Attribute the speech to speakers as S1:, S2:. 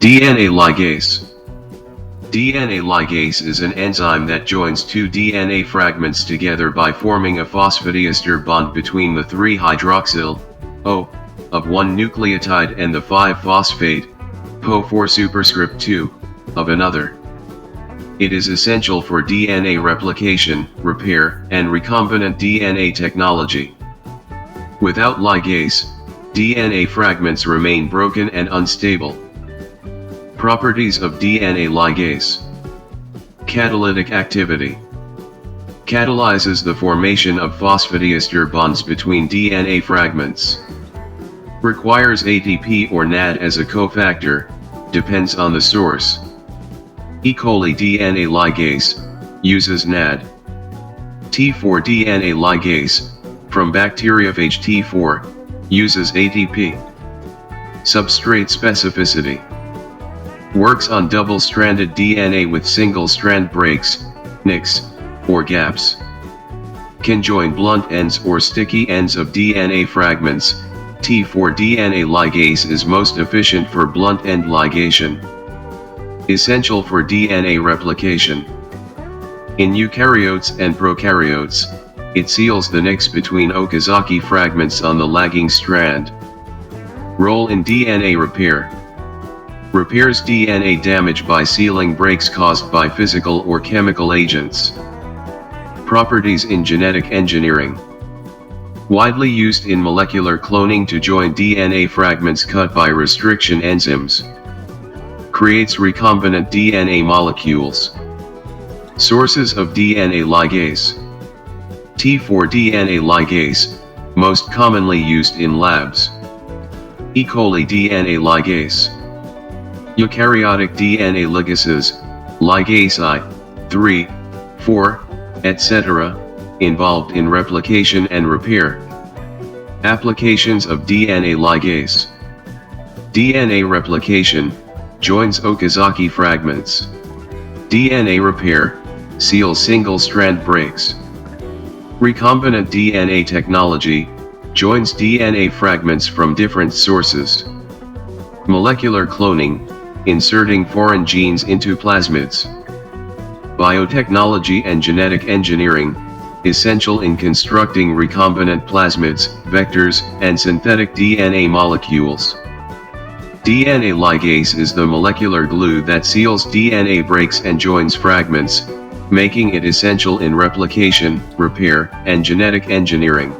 S1: DNA ligase. DNA ligase is an enzyme that joins two DNA fragments together by forming a phosphodiester bond between the 3-hydroxyl O of one nucleotide and the 5-phosphate PO4 superscript 2 of another. It is essential for DNA replication, repair, and recombinant DNA technology. Without ligase, DNA fragments remain broken and unstable. Properties of DNA ligase. Catalytic activity. Catalyzes the formation of phosphodiester bonds between DNA fragments. Requires ATP or NAD as a cofactor, depends on the source. E. coli DNA ligase uses NAD. T4 DNA ligase, from bacteriophage T4, uses ATP. Substrate specificity. Works on double-stranded DNA with single-strand breaks, nicks, or gaps. Can join blunt ends or sticky ends of DNA fragments. T4 DNA ligase is most efficient for blunt end ligation. Essential for DNA replication. In eukaryotes and prokaryotes, it seals the nicks between Okazaki fragments on the lagging strand. Role in DNA repair. Repairs DNA damage by sealing breaks caused by physical or chemical agents. Properties in genetic engineering. Widely used in molecular cloning to join DNA fragments cut by restriction enzymes. Creates recombinant DNA molecules. Sources of DNA ligase. T4 DNA ligase, most commonly used in labs. E. coli DNA ligase. Eukaryotic DNA ligases, ligase I, 3, 4, etc., involved in replication and repair. Applications of DNA ligase. DNA replication, joins Okazaki fragments. DNA repair, seals single-strand breaks. Recombinant DNA technology, joins DNA fragments from different sources. Molecular cloning, inserting foreign genes into plasmids. Biotechnology and genetic engineering, essential in constructing recombinant plasmids, vectors, and synthetic DNA molecules. DNA ligase is the molecular glue that seals DNA breaks and joins fragments, making it essential in replication, repair, and genetic engineering.